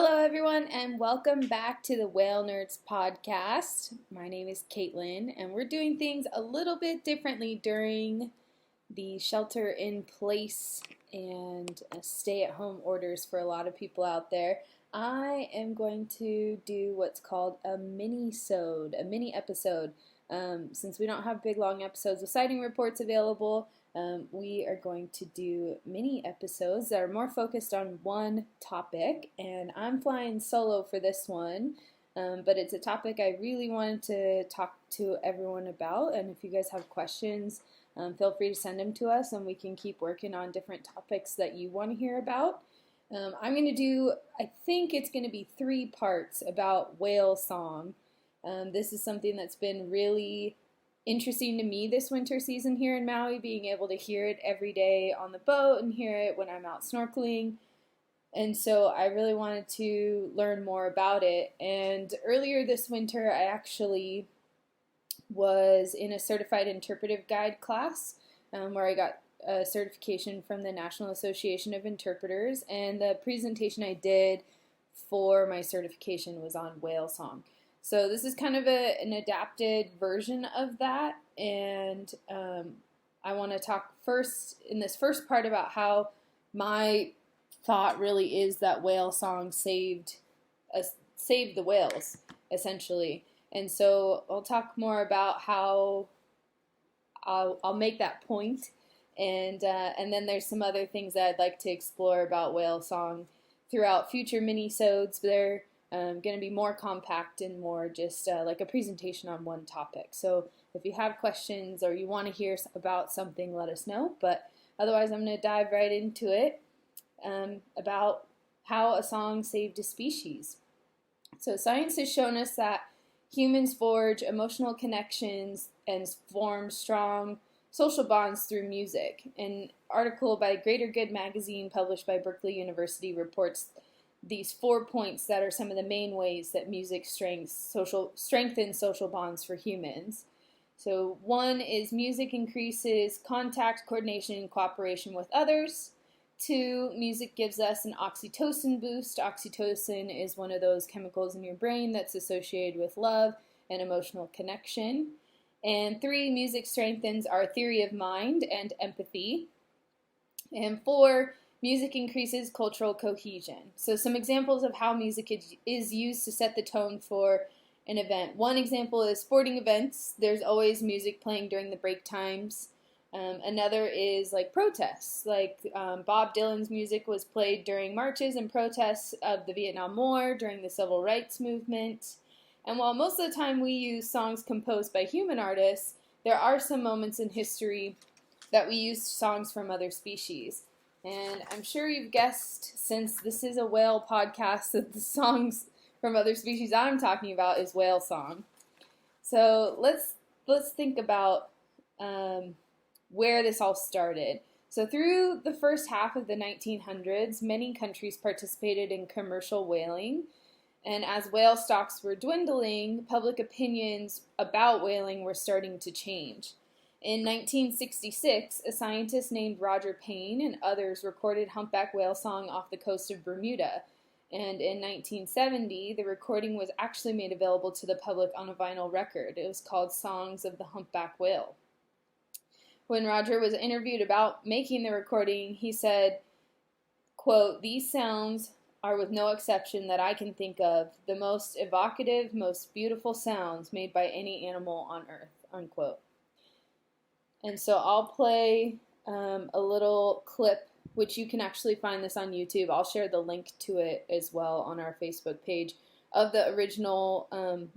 Hello, everyone, and welcome back to the Whalenerds podcast. My name is Katlyn, and we're doing things a little bit differently during the shelter-in-place and stay-at-home orders for a lot of people out there. I am going to do what's called a mini-sode, a mini episode. Since we don't have big, long episodes of sighting reports available, we are going to do mini episodes that are more focused on one topic, and I'm flying solo for this one, but it's a topic I really wanted to talk to everyone about, and if you guys have questions, feel free to send them to us, and we can keep working on different topics that you want to hear about. I'm going to do, I think it's going to be 3 parts about whale song. This is something that's been really interesting to me this winter season here in Maui, being able to hear it every day on the boat and hear it when I'm out snorkeling. And so I really wanted to learn more about it. And earlier this winter, I actually was in a certified interpretive guide class where I got a certification from the National Association of Interpreters. And the presentation I did for my certification was on whale song. So this is kind of an adapted version of that, and I want to talk first, in this first part, about how my thought really is that whale song saved the whales, essentially. And so I'll talk more about how I'll make that point, and then there's some other things that I'd like to explore about whale song throughout future minisodes. They're going to be more compact and more just like a presentation on one topic. So if you have questions or you want to hear about something, let us know. But otherwise, I'm going to dive right into it about how a song saved a species. So science has shown us that humans forge emotional connections and form strong social bonds through music. An article by Greater Good magazine published by Berkeley University reports these 4 points that are some of the main ways that music strengthens social bonds for humans. So 1 is music increases contact, coordination, and cooperation with others. 2, music gives us an oxytocin boost. Oxytocin is one of those chemicals in your brain that's associated with love and emotional connection. And 3, music strengthens our theory of mind and empathy. And 4, music increases cultural cohesion. So some examples of how music is used to set the tone for an event. One example is sporting events. There's always music playing during the break times. Another is like protests. Like Bob Dylan's music was played during marches and protests of the Vietnam War, during the Civil Rights Movement. And while most of the time we use songs composed by human artists, there are some moments in history that we use songs from other species. And I'm sure you've guessed, since this is a whale podcast, that the songs from other species I'm talking about is whale song. So let's think about where this all started. So through the first half of the 1900s, many countries participated in commercial whaling. And as whale stocks were dwindling, public opinions about whaling were starting to change. In 1966, a scientist named Roger Payne and others recorded humpback whale song off the coast of Bermuda. And in 1970, the recording was actually made available to the public on a vinyl record. It was called Songs of the Humpback Whale. When Roger was interviewed about making the recording, he said, quote, "These sounds are, with no exception that I can think of, the most evocative, most beautiful sounds made by any animal on earth," unquote. And so I'll play a little clip, which you can actually find this on YouTube. I'll share the link to it as well on our Facebook page of the original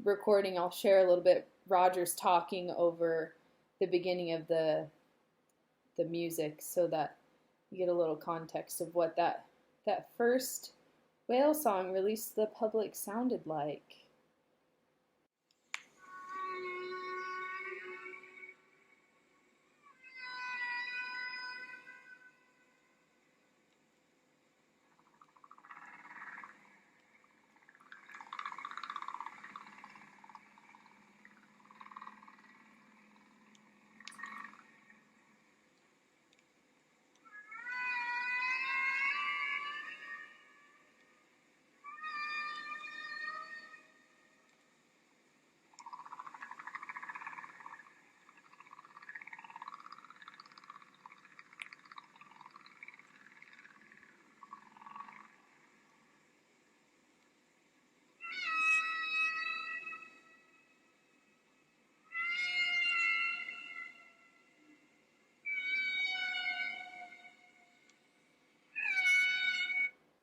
recording. I'll share a little bit Roger's talking over the beginning of the music so that you get a little context of what that first whale song released to the public sounded like.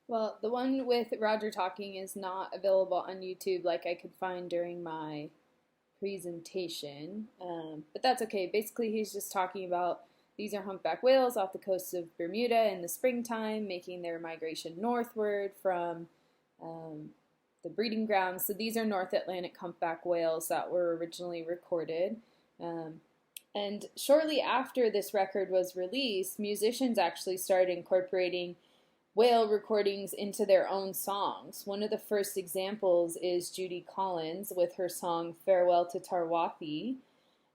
Well, the one with Roger talking is not available on YouTube like I could find during my presentation, but that's okay. Basically, he's just talking about these are humpback whales off the coast of Bermuda in the springtime, making their migration northward from the breeding grounds. So these are North Atlantic humpback whales that were originally recorded. And shortly after this record was released, musicians actually started incorporating whale recordings into their own songs. One of the first examples is Judy Collins with her song Farewell to Tarwathie,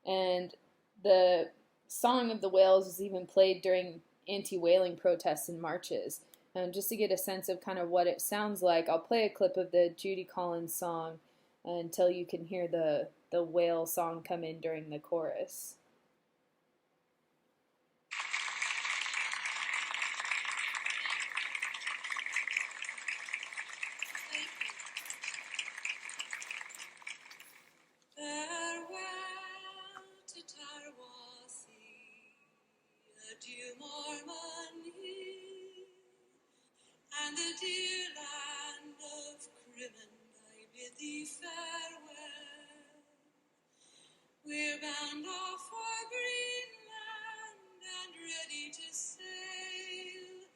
and the Song of the Whales was even played during anti-whaling protests and marches. And just to get a sense of kind of what it sounds like, I'll play a clip of the Judy Collins song until you can hear the whale song come in during the chorus. Adieu, Marmony, and the dear land of Crimmon, I bid thee farewell. We're bound off for Greenland and ready to sail,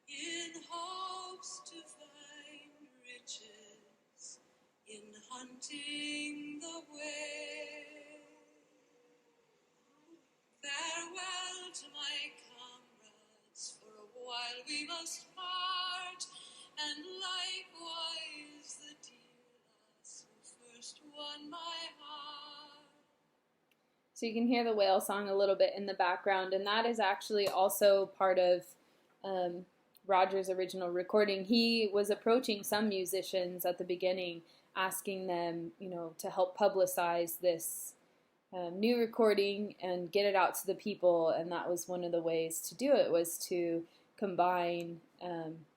in hopes to find riches in hunting the whale. Farewell to my comrades, for a while we must part, and likewise the dear lass who first won my heart. So you can hear the whale song a little bit in the background, and that is actually also part of Roger's original recording. He was approaching some musicians at the beginning, asking them, to help publicize this new recording and get it out to the people, and that was one of the ways to do it, was to combine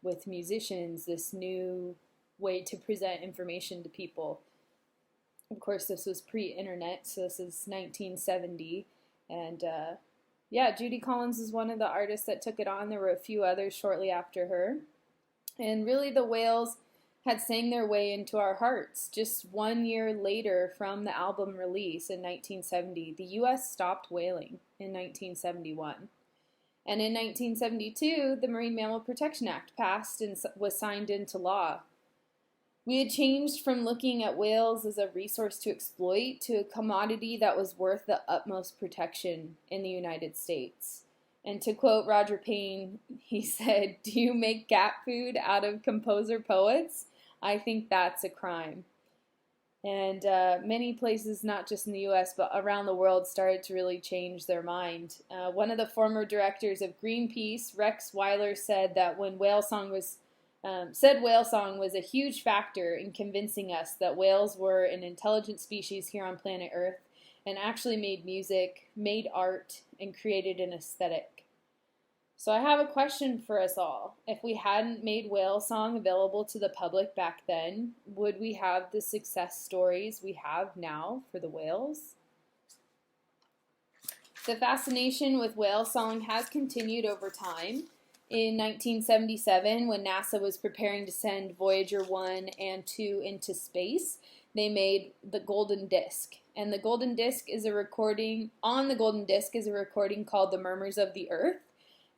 with musicians this new way to present information to people. Of course, this was pre-internet, so this is 1970, and Judy Collins is one of the artists that took it on. There were a few others shortly after her, and really the whales had sang their way into our hearts. Just 1 year later from the album release in 1970, the U.S. stopped whaling in 1971. And in 1972, the Marine Mammal Protection Act passed and was signed into law. We had changed from looking at whales as a resource to exploit to a commodity that was worth the utmost protection in the United States. And to quote Roger Payne, he said, "Do you make cat food out of composer poets? I think that's a crime." And many places, not just in the U.S., but around the world, started to really change their mind. One of the former directors of Greenpeace, Rex Weiler, said that whale song was a huge factor in convincing us that whales were an intelligent species here on planet Earth, and actually made music, made art, and created an aesthetic. So I have a question for us all. If we hadn't made whale song available to the public back then, would we have the success stories we have now for the whales? The fascination with whale song has continued over time. In 1977, when NASA was preparing to send Voyager 1 and 2 into space, they made the Golden Disc. And the Golden Disc is a recording, on the Golden Disc is a recording called The Murmurs of the Earth.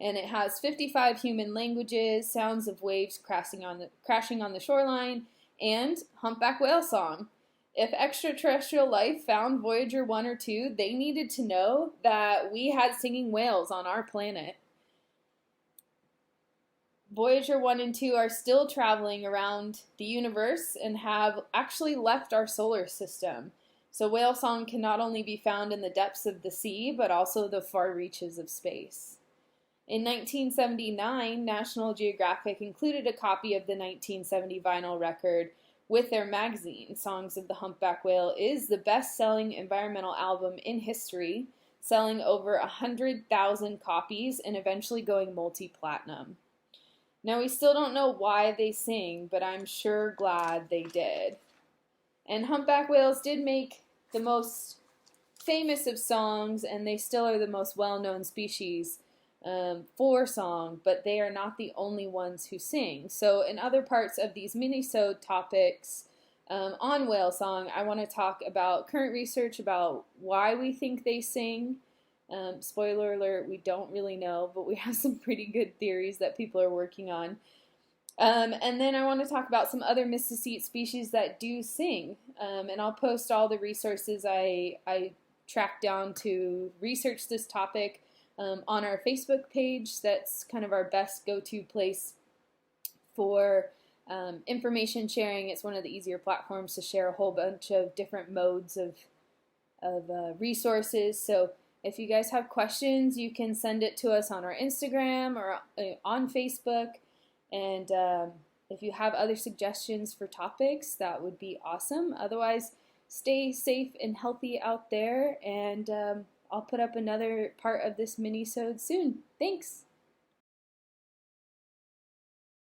And it has 55 human languages, sounds of waves crashing on the shoreline, and humpback whale song. If extraterrestrial life found Voyager 1 or 2, they needed to know that we had singing whales on our planet. Voyager 1 and 2 are still traveling around the universe and have actually left our solar system. So whale song can not only be found in the depths of the sea, but also the far reaches of space. In 1979, National Geographic included a copy of the 1970 vinyl record with their magazine. Songs of the Humpback Whale is the best-selling environmental album in history, selling over 100,000 copies and eventually going multi-platinum. Now, we still don't know why they sing, but I'm sure glad they did. And humpback whales did make the most famous of songs, and they still are the most well-known species for song, but they are not the only ones who sing. So in other parts of these minisode topics on whale song, I want to talk about current research about why we think they sing. Spoiler alert, we don't really know, but we have some pretty good theories that people are working on. And then I want to talk about some other misticete species that do sing. And I'll post all the resources I tracked down to research this topic on our Facebook page. That's kind of our best go-to place for information sharing. It's one of the easier platforms to share a whole bunch of different modes of resources. So if you guys have questions, you can send it to us on our Instagram or on Facebook. And if you have other suggestions for topics, that would be awesome. Otherwise, stay safe and healthy out there, and I'll put up another part of this minisode soon. Thanks!